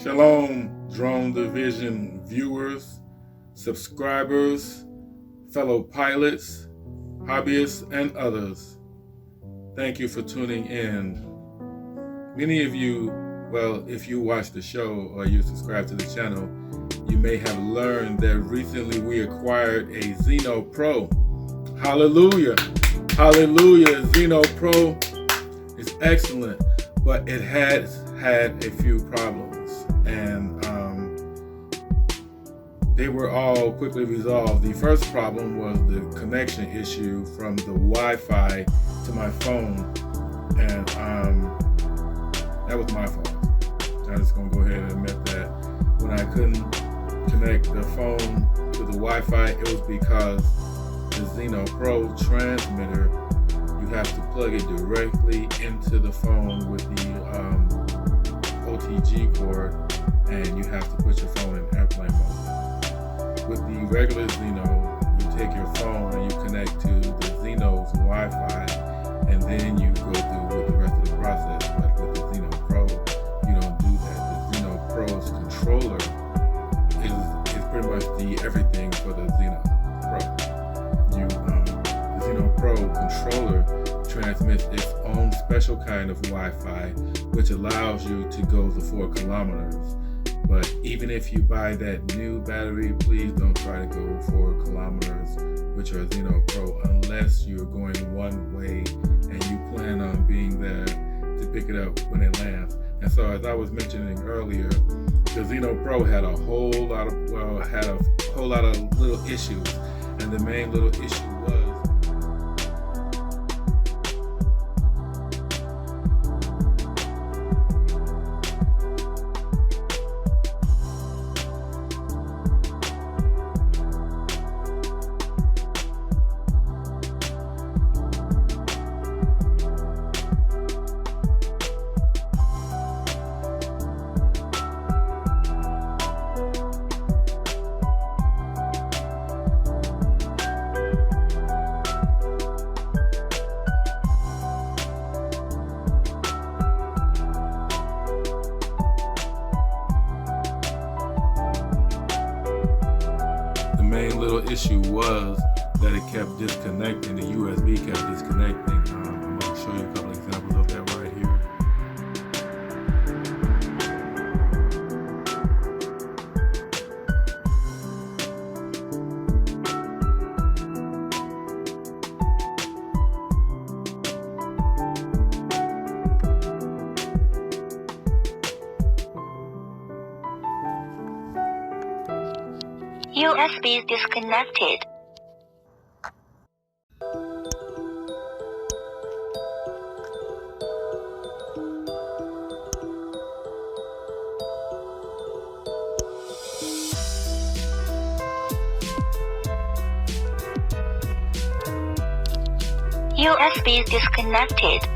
Shalom, Drone Division viewers, subscribers, fellow pilots, hobbyists, and others. Thank you for tuning in. Many of you, well, if you watch the show or you subscribe to the channel, you may have learned that recently we acquired a Zino Pro. Hallelujah! Hallelujah! Zino Pro is excellent, but it has had a few problems. And they were all quickly resolved. The first problem was the connection issue from the Wi-Fi to my phone, and that was my fault. I'm just gonna go ahead and admit that. When I couldn't connect the phone to the Wi-Fi, it was because the Zino Pro transmitter, you have to plug it directly into the phone with the OTG cord, and you have to put your phone in airplane mode. With the regular Zino, you take your phone and you connect to the Zino's Wi-Fi, and then you go through with the rest of the process. But with the Zino Pro, you don't do that. The Zino Pro's controller is pretty much the everything for the Zino Pro. The Zino Pro controller transmits its own special kind of Wi-Fi, which allows you to go the 4 kilometers. But even if you buy that new battery, please don't try to go 4 kilometers with your Zino Pro unless you're going one way and you plan on being there to pick it up when it lands. And so, as I was mentioning earlier, the Zino Pro had a whole lot of little issues, and the main little issue was that it kept disconnecting. The USB kept disconnecting. I'm going to show you a couple examples of that right here. USB disconnected. USB disconnected.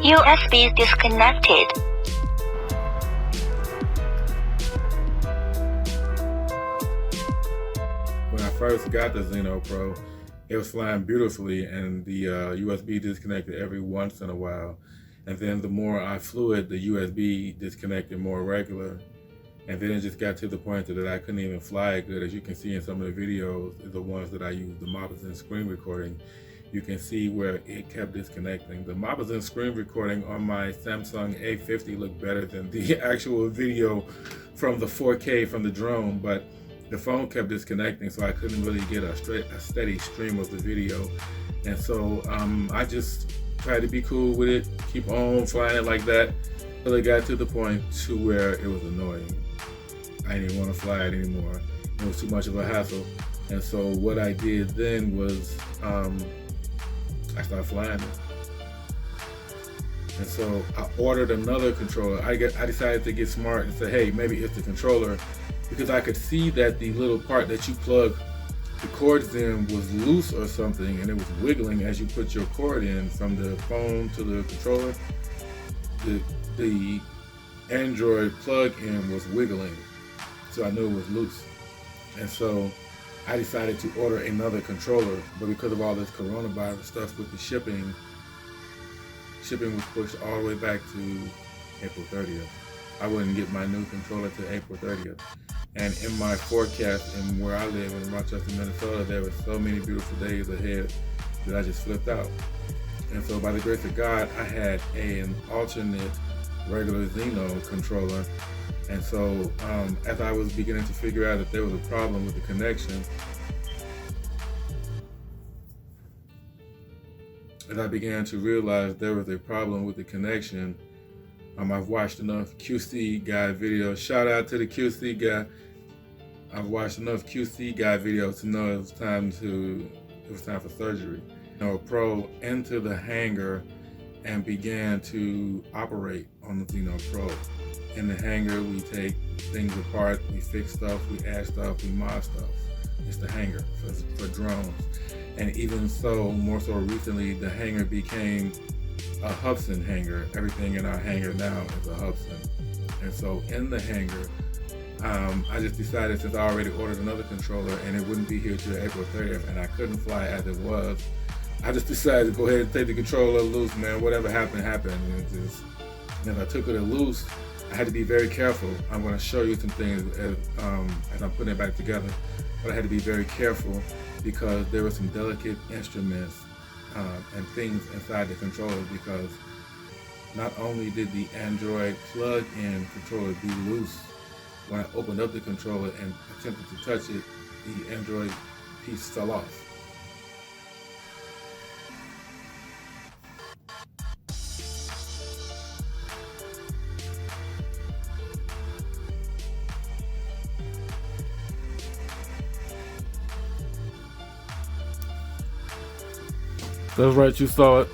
USB disconnected. When I first got the Zino Pro, it was flying beautifully, and the USB disconnected every once in a while. And then the more I flew it, the USB disconnected more regular. And then it just got to the point that I couldn't even fly it good. As you can see in some of the videos, the ones that I use, the Hubsan screen recording, you can see where it kept disconnecting. The Hubsan screen recording on my Samsung A50 looked better than the actual video from the 4K from the drone, but the phone kept disconnecting, so I couldn't really get a steady stream of the video. And so I just tried to be cool with it, keep on flying it like that, until it got to the point to where it was annoying. I didn't want to fly it anymore. It was too much of a hassle. And so what I did then was I started flying it. And so I ordered another controller. I decided to get smart and say, hey, maybe it's the controller, because I could see that the little part that you plug the cords in was loose or something, and it was wiggling as you put your cord in from the phone to the controller. The Android plug-in was wiggling, so I knew it was loose. And so I decided to order another controller, but because of all this coronavirus stuff with the shipping was pushed all the way back to April 30th. I wouldn't get my new controller to April 30th. And in my forecast in where I live in Rochester, Minnesota, there were so many beautiful days ahead that I just flipped out. And so by the grace of God, I had an alternate regular Zino controller. And so as I was beginning to figure out that there was a problem with the connection, as I began to realize there was a problem with the connection, I've watched enough QC guy videos. Shout out to the QC guy. I've watched enough QC guy videos to know it was time for surgery. A Pro into the hangar and began to operate on the Zino Pro. In the hangar, we take things apart, we fix stuff, we add stuff, we mod stuff. It's the hangar for drones. And even so, more so recently, the hangar became a Hubsan hangar. Everything in our hangar now is a Hubsan. And so in the hangar, I just decided, since I already ordered another controller and it wouldn't be here till April 30th and I couldn't fly as it was, I just decided to go ahead and take the controller loose, man. Whatever happened, happened. And I took it loose, I had to be very careful. I'm going to show you some things as I'm putting it back together. But I had to be very careful because there were some delicate instruments and things inside the controller, because not only did the Android plug-in controller be loose, when I opened up the controller and attempted to touch it, the Android piece fell off. That's right, you saw it.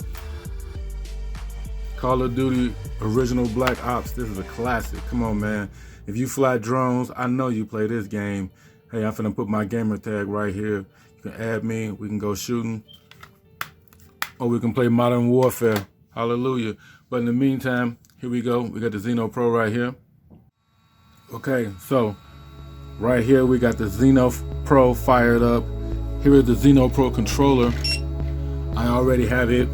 Call of Duty Original Black Ops. This is a classic. Come on, man. If you fly drones, I know you play this game. Hey, I'm finna put my gamer tag right here. You can add me. We can go shooting. Or we can play Modern Warfare. Hallelujah. But in the meantime, here we go. We got the Zino Pro right here. Okay, so right here we got the Zino Pro fired up. Here is the Zino Pro controller. I already have it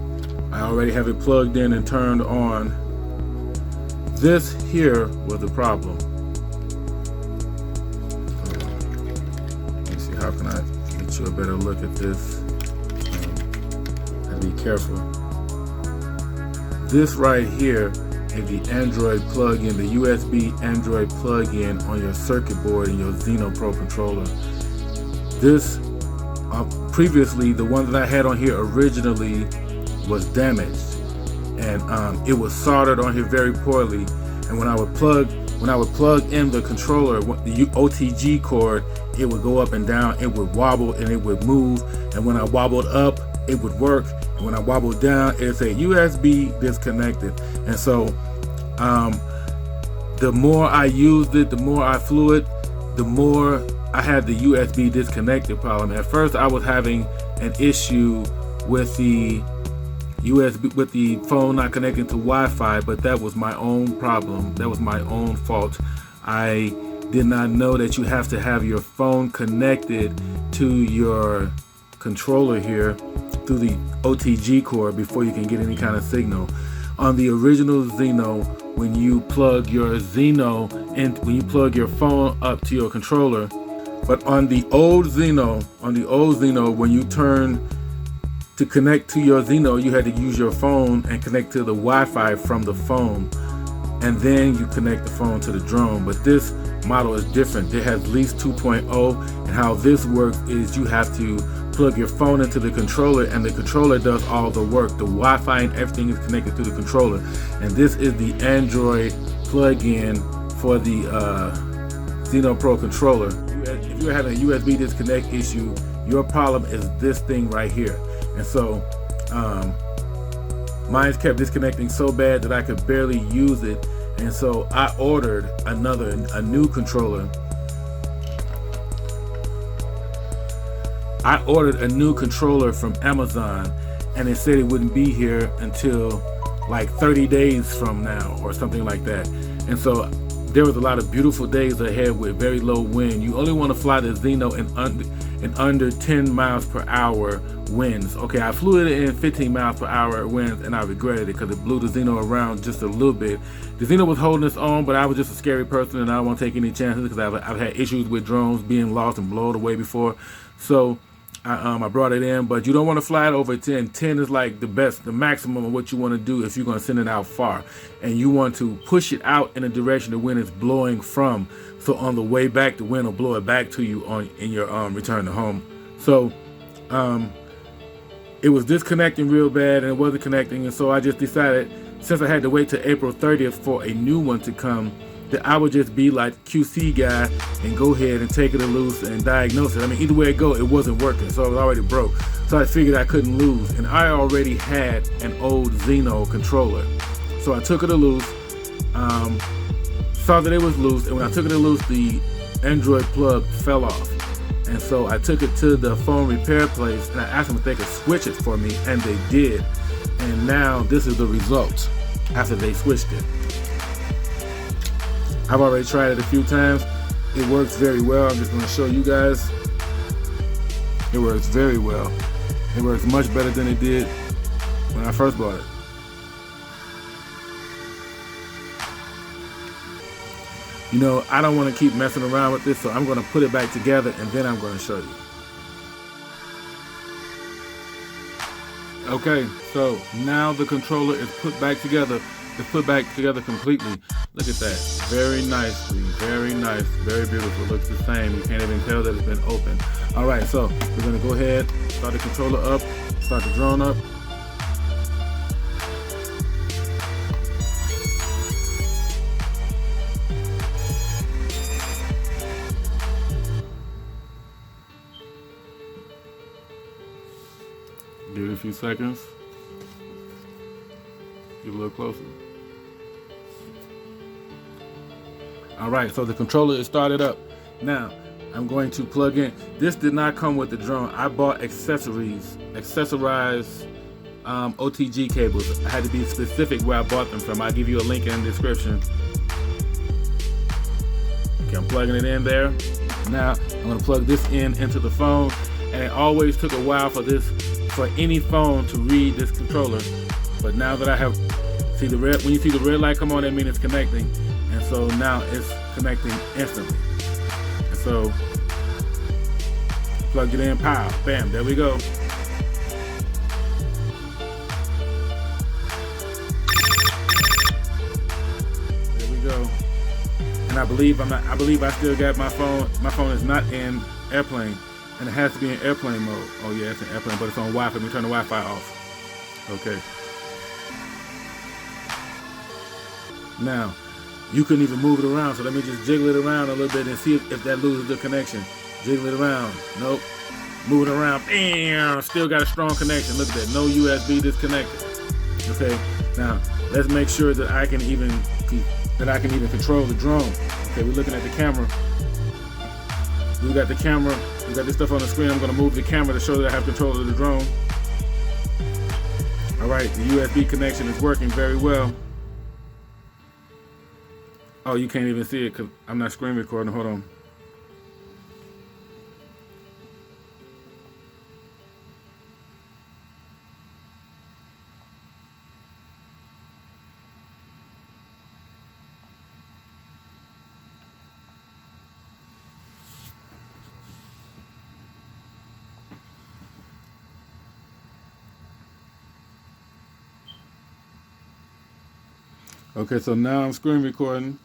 plugged in and turned on. This here was the problem. Let me see, how can I get you a better look at this? I have to be careful. This right here is the Android plug-in, the USB Android plug-in on your circuit board in your Zino Pro controller. This previously, the one that I had on here originally was damaged, and it was soldered on here very poorly. And when I would plug in the controller, the OTG cord, it would go up and down, it would wobble and it would move. And when I wobbled up, it would work. And when I wobbled down, it said USB disconnected. And so the more I used it, the more I flew it, the more I had the USB disconnected problem. At first, I was having an issue with the phone not connecting to Wi-Fi, but that was my own problem. That was my own fault. I did not know that you have to have your phone connected to your controller here through the OTG cord before you can get any kind of signal. On the original Zino, when you plug your Zino and when you plug your phone up to your controller, but on the old Zino, when you turn to connect to your Zino, you had to use your phone and connect to the Wi-Fi from the phone, and then you connect the phone to the drone. But this model is different. It has Lease 2.0, and how this works is you have to plug your phone into the controller, and the controller does all the work. The Wi-Fi and everything is connected to the controller. And this is the Android plug-in for the Zino Pro controller. If you're having a USB disconnect issue, your problem is this thing right here. And so Mine's kept disconnecting so bad that I could barely use it, and so I ordered a new controller. I ordered a new controller from Amazon, and it said it wouldn't be here until like 30 days from now or something like that. And so there was a lot of beautiful days ahead with very low wind. You only want to fly the Zino in under 10 miles per hour winds. Okay, I flew it in 15 miles per hour winds, and I regretted it because it blew the Zino around just a little bit. The Zino was holding its own, but I was just a scary person, and I don't want to take any chances because I've had issues with drones being lost and blown away before. So I brought it in, but you don't want to fly it over 10. 10 is like the maximum of what you want to do if you're going to send it out far. And you want to push it out in a direction the wind is blowing from. So on the way back, the wind will blow it back to you in your return to home. So it was disconnecting real bad, and it wasn't connecting. And so I just decided, since I had to wait till April 30th for a new one to come, that I would just be like QC guy and go ahead and take it loose and diagnose it. I mean, either way it go, it wasn't working, so it was already broke. So I figured I couldn't lose, and I already had an old Zino controller. So I took it loose, saw that it was loose, and when I took it loose, the Android plug fell off. And so I took it to the phone repair place, and I asked them if they could switch it for me, and they did. And now this is the result after they switched it. I've already tried it a few times. It works very well. I'm just going to show you guys. It works very well. It works much better than it did when I first bought it. You know, I don't want to keep messing around with this, so I'm going to put it back together and then I'm going to show you. Okay, so now the controller is put back together. It's put back together completely. Look at that. Very nicely, very nice, very beautiful. Looks the same. You can't even tell that it's been opened. All right, so we're gonna go ahead, start the controller up, start the drone up. Give it a few seconds. Get a little closer. All right, so the controller is started up. Now, I'm going to plug in. This did not come with the drone. I bought accessorized OTG cables. I had to be specific where I bought them from. I'll give you a link in the description. Okay, I'm plugging it in there. Now, I'm gonna plug this into the phone. And it always took a while for any phone to read this controller. But now that I have, when you see the red light come on, that means it's connecting. And so now it's connecting instantly. And so, plug it in, pow, bam, there we go. There we go. And I believe I still got my phone. My phone is not in airplane, and it has to be in airplane mode. Oh yeah, it's in airplane, but it's on Wi-Fi. Let me turn the Wi-Fi off. Okay. Now, you couldn't even move it around, so let me just jiggle it around a little bit and see if that loses the connection. Jiggle it around. Nope. Move it around. Bam! Still got a strong connection. Look at that. No USB disconnected. Okay. Now, let's make sure that I can even control the drone. Okay, we're looking at the camera. We got the camera. We got this stuff on the screen. I'm going to move the camera to show that I have control of the drone. All right, the USB connection is working very well. Oh, you can't even see it because I'm not screen recording. Hold on. Okay, so now I'm screen recording.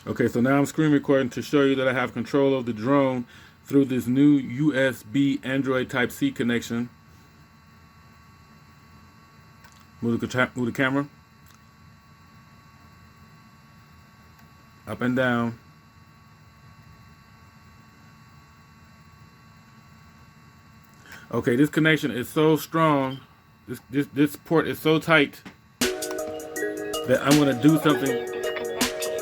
Okay, so now I'm screen recording to show you that I have control of the drone through this new USB Android Type-C connection. Move the camera up and down. Okay, this connection is so strong. This port is so tight that I'm gonna do something.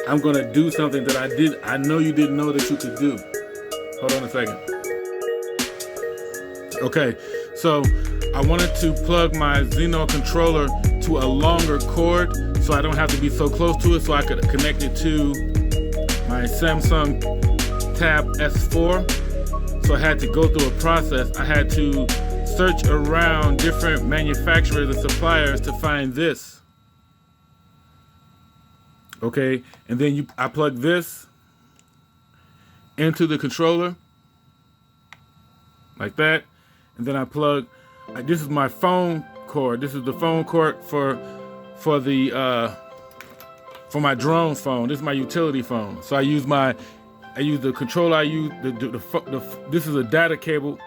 I'm gonna do something that I know you didn't know that you could do. Hold on a second. Okay, so I wanted to plug my Zino controller to a longer cord so I don't have to be so close to it, so I could connect it to my Samsung Tab S4. So I had to go through a process. I had to search around different manufacturers and suppliers to find this. Okay, and then I plug this into the controller like that, and then I plug. This is my phone cord. This is the phone cord for my drone phone. This is my utility phone. So I use the controller. I use this is a data cable.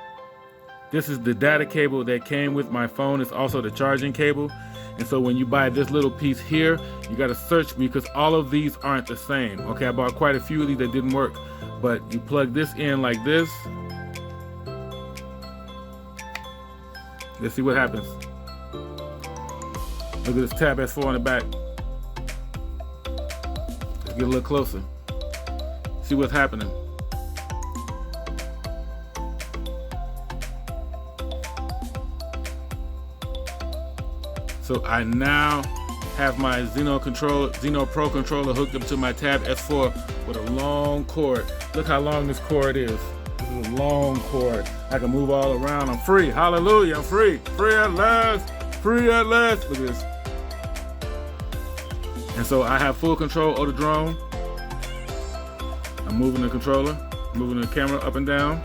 This is the data cable that came with my phone. It's also the charging cable. And so when you buy this little piece here, you got to search because all of these aren't the same. Okay, I bought quite a few of these that didn't work. But you plug this in like this. Let's see what happens. Look at this Tab S4 on the back. Let's get a little closer. See what's happening. So I now have my Zino Pro controller hooked up to my Tab S4 with a long cord. Look how long this cord is. This is a long cord. I can move all around. I'm free. Hallelujah. I'm free. Free at last. Free at last. Look at this. And so I have full control of the drone. I'm moving the controller, moving the camera up and down.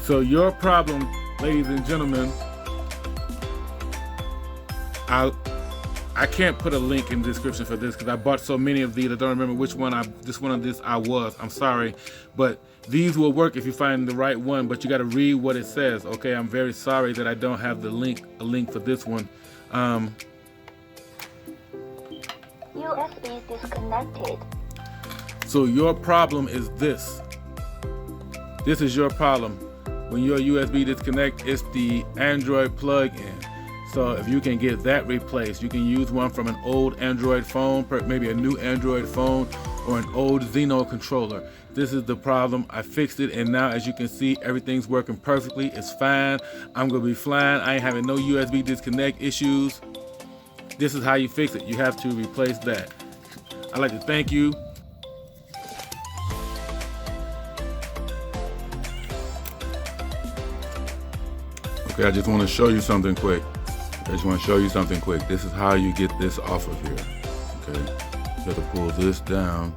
So your problem, ladies and gentlemen, I can't put a link in the description for this because I bought so many of these. I don't remember which one I was. I'm sorry, but these will work if you find the right one. But you got to read what it says. Okay, I'm very sorry that I don't have a link for this one. USB disconnected. So your problem is this. This is your problem. When your USB disconnect, it's the Android plug-in. So if you can get that replaced, you can use one from an old Android phone, maybe a new Android phone, or an old Zino controller. This is the problem. I fixed it, and now as you can see, everything's working perfectly. It's fine. I'm gonna be flying. I ain't having no USB disconnect issues. This is how you fix it. You have to replace that. I'd like to thank you. Okay, I just want to show you something quick. This is how you get this off of here. Okay, you have to pull this down.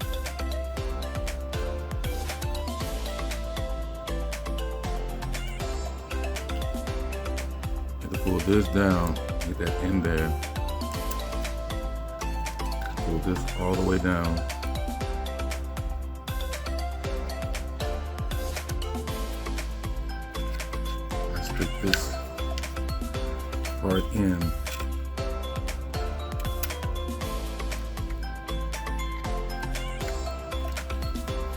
You have to pull this down, get that in there. Pull this all the way down. Let's stick this part in.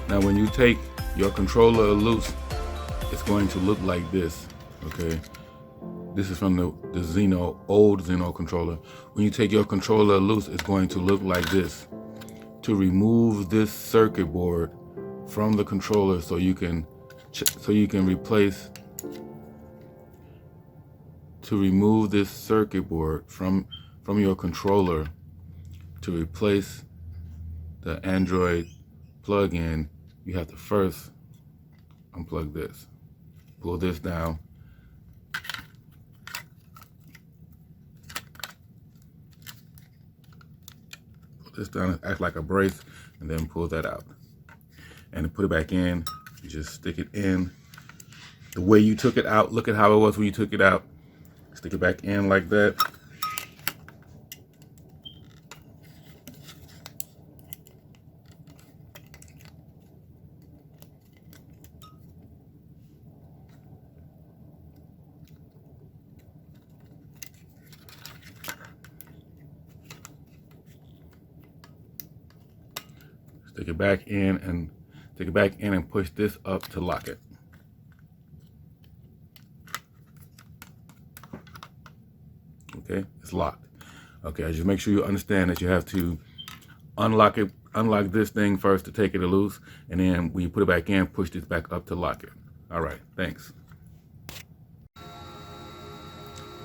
Now when you take your controller loose, it's going to look like this. Okay, this is from the old Zino controller. When you take your controller loose, it's going to look like this. To remove this circuit board from the controller so you can replace. To remove this circuit board from your controller to replace the Android plug-in, you have to first unplug this. Pull this down. Pull this down, act like a brace, and then pull that out. And to put it back in, you just stick it in. The way you took it out, look at how it was when you took it out. Stick it back in like that. Stick it back in and push this up to lock it. It's locked. Okay, just make sure you understand that you have to unlock this thing first to take it loose, and then when you put it back in, push this back up to lock it. All right, thanks.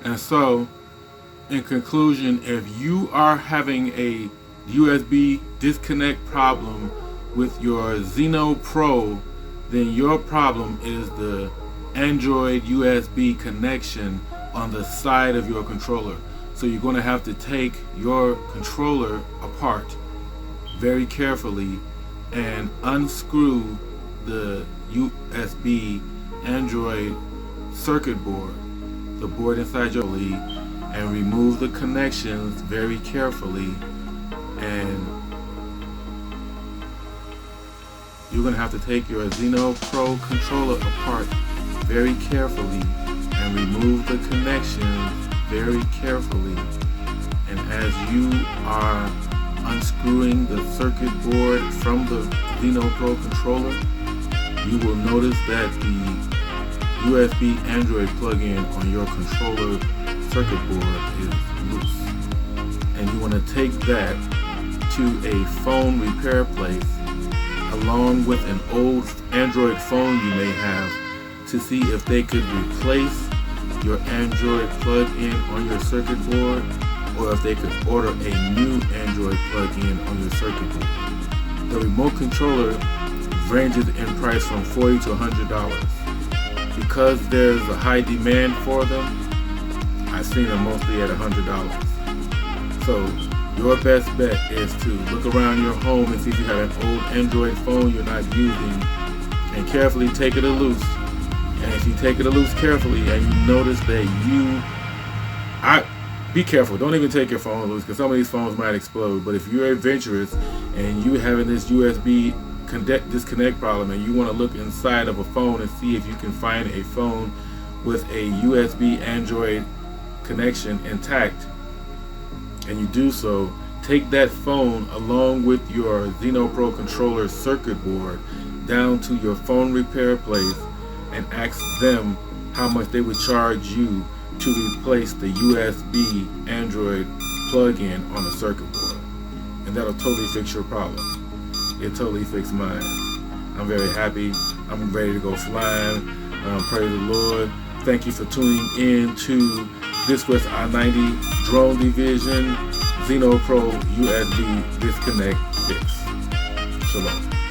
And so, in conclusion, if you are having a USB disconnect problem with your Zino Pro, then your problem is the Android USB connection on the side of your controller. So you're going to have to take your controller apart very carefully and unscrew the USB Android circuit board, the board inside your lead, and remove the connections very carefully. And you're going to have to take your Zino Pro controller apart very carefully and remove the connections very carefully. And as you are unscrewing the circuit board from the Zino Pro controller, you will notice that the USB Android plug-in on your controller circuit board is loose. And you want to take that to a phone repair place along with an old Android phone you may have to see if they could replace your Android plug-in on your circuit board, or if they could order a new Android plug-in on your circuit board. The remote controller ranges in price from $40 to $100. Because there's a high demand for them, I've seen them mostly at $100. So your best bet is to look around your home and see if you have an old Android phone you're not using, and carefully take it loose. And if you take it loose carefully and you notice that be careful, don't even take your phone loose, because some of these phones might explode. But if you're adventurous and you having this USB disconnect problem and you want to look inside of a phone and see if you can find a phone with a USB Android connection intact, and you do so, take that phone along with your Zino Pro controller circuit board down to your phone repair place and ask them how much they would charge you to replace the USB Android plug-in on the circuit board. And that'll totally fix your problem. It totally fixed mine. I'm very happy. I'm ready to go flying. Praise the Lord. Thank you for tuning in to this was I-90 Drone Division Zino Pro USB Disconnect Fix. Shalom.